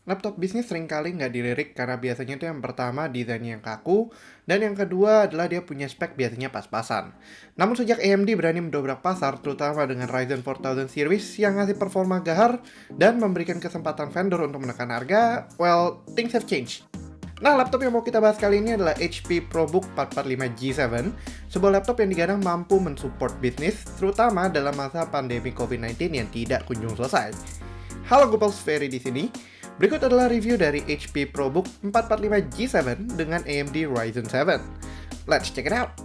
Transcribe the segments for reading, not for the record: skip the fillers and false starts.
Laptop bisnis seringkali nggak dilirik karena biasanya itu yang pertama desainnya yang kaku, dan yang kedua adalah dia punya spek biasanya pas-pasan. Namun sejak AMD berani mendobrak pasar, terutama dengan Ryzen 4000 series yang ngasih performa gahar dan memberikan kesempatan vendor untuk menekan harga, well, things have changed. Nah, laptop yang mau kita bahas kali ini adalah HP ProBook 445G7, sebuah laptop yang digadang mampu mensupport bisnis, terutama dalam masa pandemi COVID-19 yang tidak kunjung selesai. Halo Gopals Ferry di sini. Berikut adalah review dari HP ProBook 445G7 dengan AMD Ryzen 7. Let's check it out!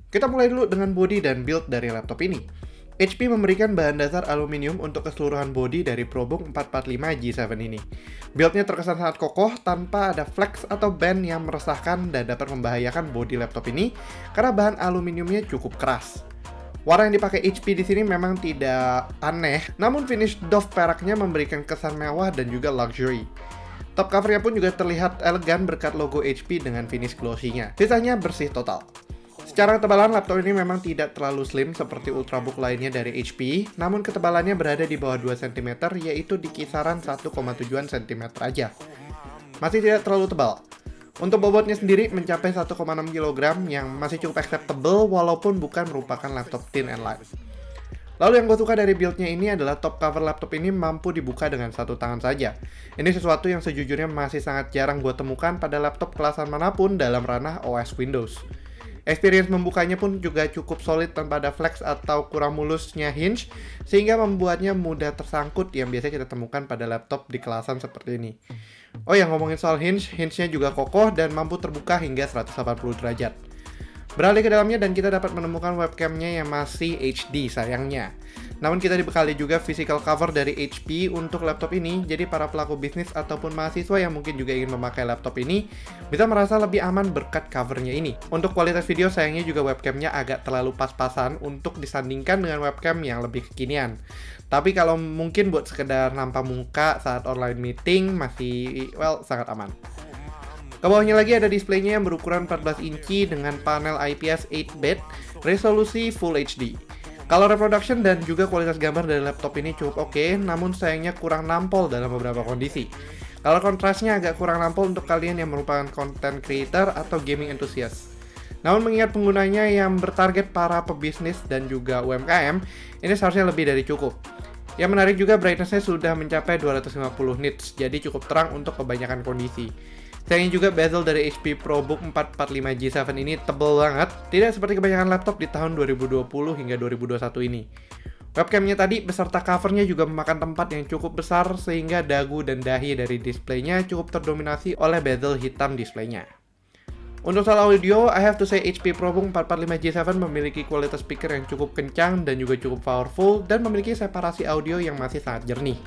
Kita mulai dulu dengan bodi dan build dari laptop ini. HP memberikan bahan dasar aluminium untuk keseluruhan bodi dari ProBook 445G7 ini. Build-nya terkesan sangat kokoh tanpa ada flex atau band yang meresahkan dan dapat membahayakan bodi laptop ini karena bahan aluminiumnya cukup keras. Warna yang dipakai HP di sini memang tidak aneh, namun finish doff peraknya memberikan kesan mewah dan juga luxury. Top covernya pun juga terlihat elegan berkat logo HP dengan finish glossy-nya. Sisanya bersih total. Secara ketebalan, laptop ini memang tidak terlalu slim seperti Ultrabook lainnya dari HP, namun ketebalannya berada di bawah 2 cm, yaitu di kisaran 1,7 cm aja. Masih tidak terlalu tebal. Untuk bobotnya sendiri mencapai 1,6 kg yang masih cukup acceptable walaupun bukan merupakan laptop thin and light. Lalu yang gue suka dari build-nya ini adalah top cover laptop ini mampu dibuka dengan satu tangan saja. Ini sesuatu yang sejujurnya masih sangat jarang gue temukan pada laptop kelasan manapun dalam ranah OS Windows. Experience membukanya pun juga cukup solid tanpa ada flex atau kurang mulusnya hinge, sehingga membuatnya mudah tersangkut yang biasa kita temukan pada laptop di kelasan seperti ini. Oh ya, ngomongin soal hinge-nya juga kokoh dan mampu terbuka hingga 180 derajat. Beralih ke dalamnya dan kita dapat menemukan webcamnya yang masih HD sayangnya. Namun kita dibekali juga physical cover dari HP untuk laptop ini, jadi para pelaku bisnis ataupun mahasiswa yang mungkin juga ingin memakai laptop ini bisa merasa lebih aman berkat covernya ini. Untuk kualitas video sayangnya juga webcamnya agak terlalu pas-pasan untuk disandingkan dengan webcam yang lebih kekinian. Tapi kalau mungkin buat sekedar nampak muka saat online meeting masih, well, sangat aman. Ke bawahnya lagi ada displaynya yang berukuran 14 inci dengan panel IPS 8-bit, resolusi Full HD. Color reproduction dan juga kualitas gambar dari laptop ini cukup oke, namun sayangnya kurang nampol dalam beberapa kondisi. Color kontrasnya agak kurang nampol untuk kalian yang merupakan content creator atau gaming enthusiast. Namun mengingat penggunanya yang bertarget para pebisnis dan juga UMKM, ini seharusnya lebih dari cukup. Yang menarik juga brightness-nya sudah mencapai 250 nits, jadi cukup terang untuk kebanyakan kondisi. Sayangnya juga bezel dari HP ProBook 445G7 ini tebal banget, tidak seperti kebanyakan laptop di tahun 2020 hingga 2021 ini. Webcamnya tadi beserta covernya juga memakan tempat yang cukup besar sehingga dagu dan dahi dari displaynya cukup terdominasi oleh bezel hitam displaynya. Untuk soal audio, I have to say HP ProBook 445G7 memiliki kualitas speaker yang cukup kencang dan juga cukup powerful dan memiliki separasi audio yang masih sangat jernih.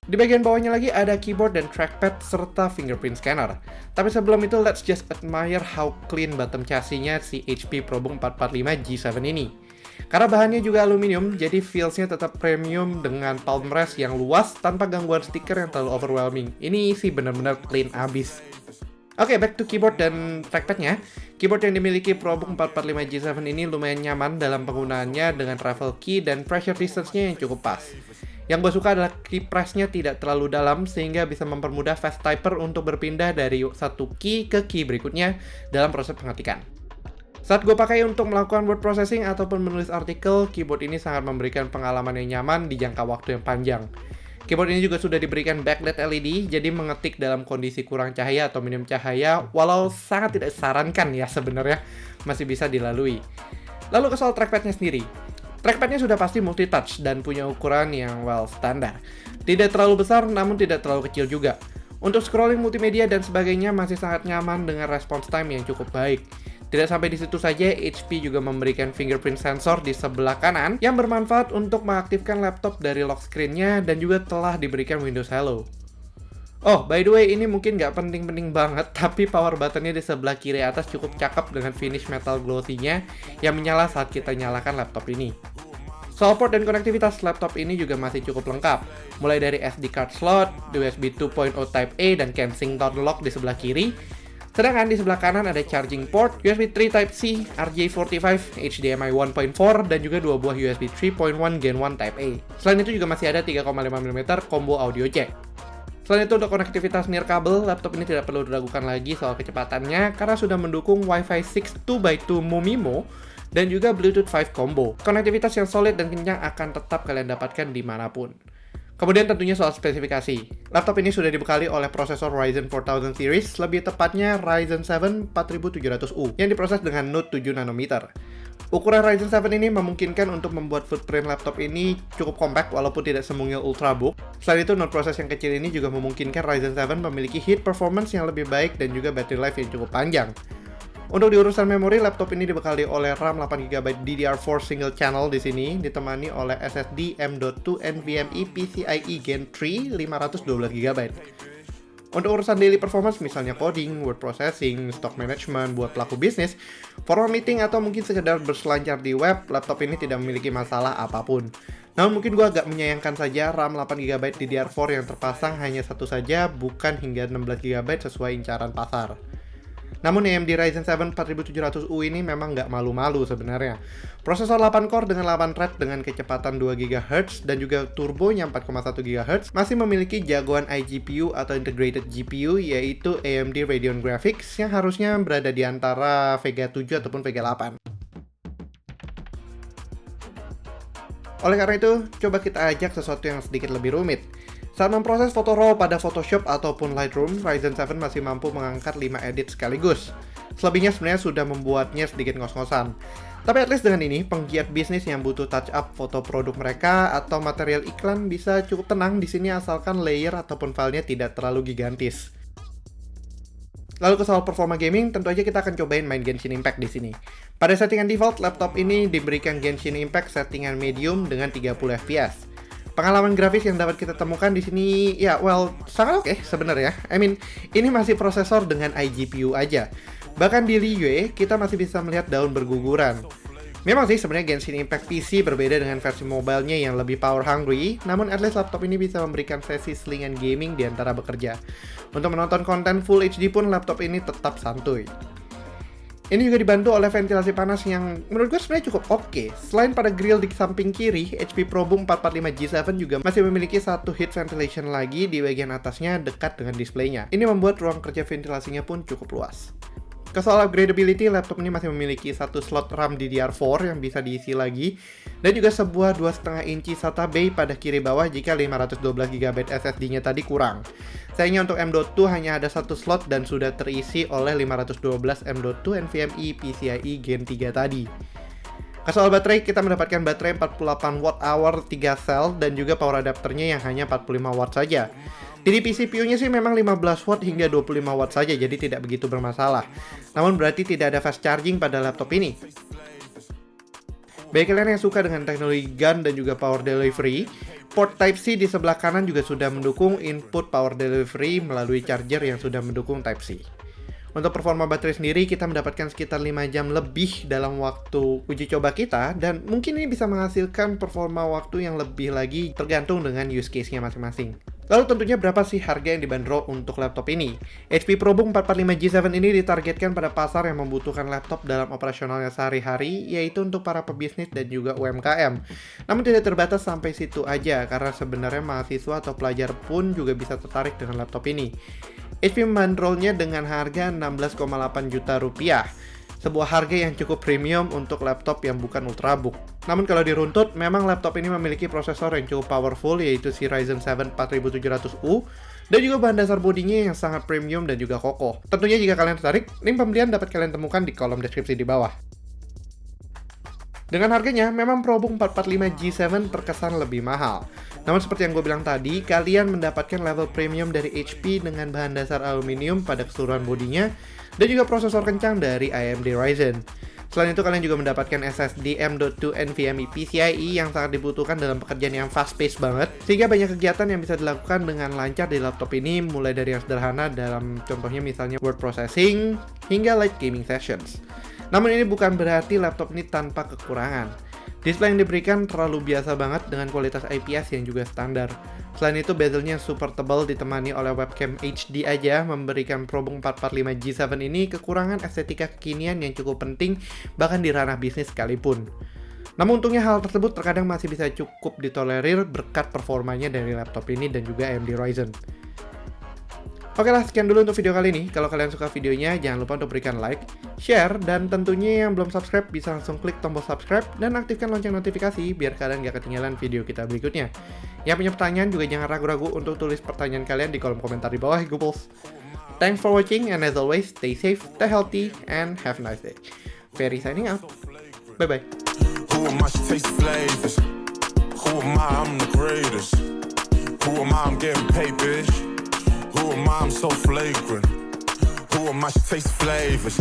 Di bagian bawahnya lagi ada keyboard dan trackpad serta fingerprint scanner. Tapi sebelum itu, let's just admire how clean bottom chassis-nya si HP ProBook 445G7 ini. Karena bahannya juga aluminium, jadi feels-nya tetap premium dengan palm rest yang luas tanpa gangguan stiker yang terlalu overwhelming. Ini sih benar-benar clean abis. Oke, back to keyboard dan trackpad-nya. Keyboard yang dimiliki ProBook 445G7 ini lumayan nyaman dalam penggunaannya dengan travel key dan pressure distance-nya yang cukup pas. Yang gue suka adalah key press-nya tidak terlalu dalam sehingga bisa mempermudah fast typer untuk berpindah dari satu key ke key berikutnya dalam proses pengetikan. Saat gue pakai untuk melakukan word processing ataupun menulis artikel, keyboard ini sangat memberikan pengalaman yang nyaman di jangka waktu yang panjang. Keyboard ini juga sudah diberikan backlit LED, jadi mengetik dalam kondisi kurang cahaya atau minim cahaya, walau sangat tidak disarankan ya sebenarnya, masih bisa dilalui. Lalu ke soal trackpad-nya sendiri. Trackpad-nya sudah pasti multi-touch dan punya ukuran yang well standar. Tidak terlalu besar namun tidak terlalu kecil juga. Untuk scrolling multimedia dan sebagainya masih sangat nyaman dengan response time yang cukup baik. Tidak sampai di situ saja, HP juga memberikan fingerprint sensor di sebelah kanan yang bermanfaat untuk mengaktifkan laptop dari lock screen-nya dan juga telah diberikan Windows Hello. Oh, by the way, ini mungkin nggak penting-penting banget, tapi power button-nya di sebelah kiri atas cukup cakep dengan finish metal glossy-nya yang menyala saat kita nyalakan laptop ini. Soal port dan konektivitas, laptop ini juga masih cukup lengkap, mulai dari SD card slot, USB 2.0 Type A, dan Kensington lock di sebelah kiri. Sedangkan di sebelah kanan ada charging port, USB 3 Type-C, RJ45, HDMI 1.4, dan juga dua buah USB 3.1 Gen 1 Type-A. Selain itu juga masih ada 3,5 mm combo audio jack. Selain itu untuk konektivitas nirkabel, laptop ini tidak perlu diragukan lagi soal kecepatannya karena sudah mendukung Wi-Fi 6 2x2 MoMeMo dan juga Bluetooth 5 combo. Konektivitas yang solid dan kencang akan tetap kalian dapatkan dimanapun. Kemudian tentunya soal spesifikasi. Laptop ini sudah dibekali oleh prosesor Ryzen 4000 series, lebih tepatnya Ryzen 7 4700U, yang diproses dengan Node 7 nanometer. Ukuran Ryzen 7 ini memungkinkan untuk membuat footprint laptop ini cukup kompak walaupun tidak semungil Ultrabook. Selain itu, node proses yang kecil ini juga memungkinkan Ryzen 7 memiliki heat performance yang lebih baik dan juga battery life yang cukup panjang. Untuk di urusan memori, laptop ini dibekali oleh RAM 8GB DDR4 single channel di sini, ditemani oleh SSD M.2 NVMe PCIe Gen 3 512GB. Untuk urusan daily performance, misalnya coding, word processing, stock management buat pelaku bisnis, formal meeting, atau mungkin sekedar berselancar di web, laptop ini tidak memiliki masalah apapun. Namun mungkin gue agak menyayangkan saja RAM 8GB DDR4 yang terpasang hanya satu saja, bukan hingga 16GB sesuai incaran pasar. Namun AMD Ryzen 7 4700U ini memang nggak malu-malu sebenarnya. Prosesor 8 core dengan 8 thread dengan kecepatan 2 GHz dan juga turbonya 4,1 GHz masih memiliki jagoan iGPU atau Integrated GPU, yaitu AMD Radeon Graphics yang harusnya berada di antara Vega 7 ataupun Vega 8. Oleh karena itu, coba kita ajak sesuatu yang sedikit lebih rumit. Saat memproses foto RAW pada Photoshop ataupun Lightroom, Ryzen 7 masih mampu mengangkat 5 edit sekaligus. Selebihnya sebenarnya sudah membuatnya sedikit ngos-ngosan. Tapi at least dengan ini, penggiat bisnis yang butuh touch up foto produk mereka atau material iklan bisa cukup tenang di sini asalkan layer ataupun filenya tidak terlalu gigantis. Lalu ke soal performa gaming, tentu aja kita akan cobain main Genshin Impact di sini. Pada settingan default, laptop ini diberikan Genshin Impact settingan medium dengan 30 fps. Pengalaman grafis yang dapat kita temukan di sini, ya, sangat oke sebenarnya. Ini masih prosesor dengan iGPU aja. Bahkan di Liyue, kita masih bisa melihat daun berguguran. Memang sih sebenarnya Genshin Impact PC berbeda dengan versi mobile-nya yang lebih power hungry, namun at least laptop ini bisa memberikan sesi selingan gaming di antara bekerja. Untuk menonton konten Full HD pun laptop ini tetap santuy. Ini juga dibantu oleh ventilasi panas yang menurut gue sebenarnya cukup oke. Selain pada grill di samping kiri, HP ProBook 445G7 juga masih memiliki satu heat ventilation lagi di bagian atasnya dekat dengan displaynya. Ini membuat ruang kerja ventilasinya pun cukup luas. Ke soal upgradability, laptop ini masih memiliki satu slot RAM DDR4 yang bisa diisi lagi, dan juga sebuah 2,5 inci SATA bay pada kiri bawah jika 512GB SSD-nya tadi kurang. Sayangnya untuk M.2 hanya ada satu slot dan sudah terisi oleh 512 M.2 NVMe PCIe Gen 3 tadi. Ke soal baterai, kita mendapatkan baterai 48 Wh 3 sel dan juga power adapternya yang hanya 45 Watt saja. TDP CPU-nya sih memang 15 Watt hingga 25 Watt saja, jadi tidak begitu bermasalah. Namun berarti tidak ada fast charging pada laptop ini. Bagi kalian yang suka dengan teknologi GaN dan juga power delivery, port Type-C di sebelah kanan juga sudah mendukung input power delivery melalui charger yang sudah mendukung Type-C. Untuk performa baterai sendiri, kita mendapatkan sekitar 5 jam lebih dalam waktu uji coba kita, dan mungkin ini bisa menghasilkan performa waktu yang lebih lagi tergantung dengan use case-nya masing-masing. Lalu tentunya berapa sih harga yang dibanderol untuk laptop ini? HP ProBook 445G7 ini ditargetkan pada pasar yang membutuhkan laptop dalam operasionalnya sehari-hari, yaitu untuk para pebisnis dan juga UMKM. Namun tidak terbatas sampai situ aja, karena sebenarnya mahasiswa atau pelajar pun juga bisa tertarik dengan laptop ini. HP membandrolnya dengan harga 16,8 juta rupiah. Sebuah harga yang cukup premium untuk laptop yang bukan ultrabook. Namun kalau diruntut, memang laptop ini memiliki prosesor yang cukup powerful, yaitu si Ryzen 7 4700U, dan juga bahan dasar bodinya yang sangat premium dan juga kokoh. Tentunya jika kalian tertarik, link pembelian dapat kalian temukan di kolom deskripsi di bawah. Dengan harganya, memang ProBook 445G7 terkesan lebih mahal. Namun seperti yang gue bilang tadi, kalian mendapatkan level premium dari HP dengan bahan dasar aluminium pada keseluruhan bodinya, dan juga prosesor kencang dari AMD Ryzen. Selain itu, kalian juga mendapatkan SSD M.2 NVMe PCIe yang sangat dibutuhkan dalam pekerjaan yang fast-paced banget, sehingga banyak kegiatan yang bisa dilakukan dengan lancar di laptop ini, mulai dari yang sederhana dalam contohnya misalnya word processing, hingga light gaming sessions. Namun ini bukan berarti laptop ini tanpa kekurangan. Display yang diberikan terlalu biasa banget dengan kualitas IPS yang juga standar. Selain itu, bezelnya super tebal ditemani oleh webcam HD aja memberikan ProBook 445 G7 ini kekurangan estetika kekinian yang cukup penting bahkan di ranah bisnis sekalipun. Namun untungnya hal tersebut terkadang masih bisa cukup ditolerir berkat performanya dari laptop ini dan juga AMD Ryzen. Oke lah, sekian dulu untuk video kali ini. Kalau kalian suka videonya, jangan lupa untuk berikan like, share, dan tentunya yang belum subscribe bisa langsung klik tombol subscribe dan aktifkan lonceng notifikasi biar kalian gak ketinggalan video kita berikutnya. Yang punya pertanyaan juga jangan ragu-ragu untuk tulis pertanyaan kalian di kolom komentar di bawah ya Gooples. Thanks for watching and as always, stay safe, stay healthy, and have a nice day. Ferry signing out. Bye-bye. Who am I to taste flavors? Who am I? I'm the greatest. Who am I? I'm getting paid, bitch. Who am I? I'm so flagrant. Who am I to taste flavors?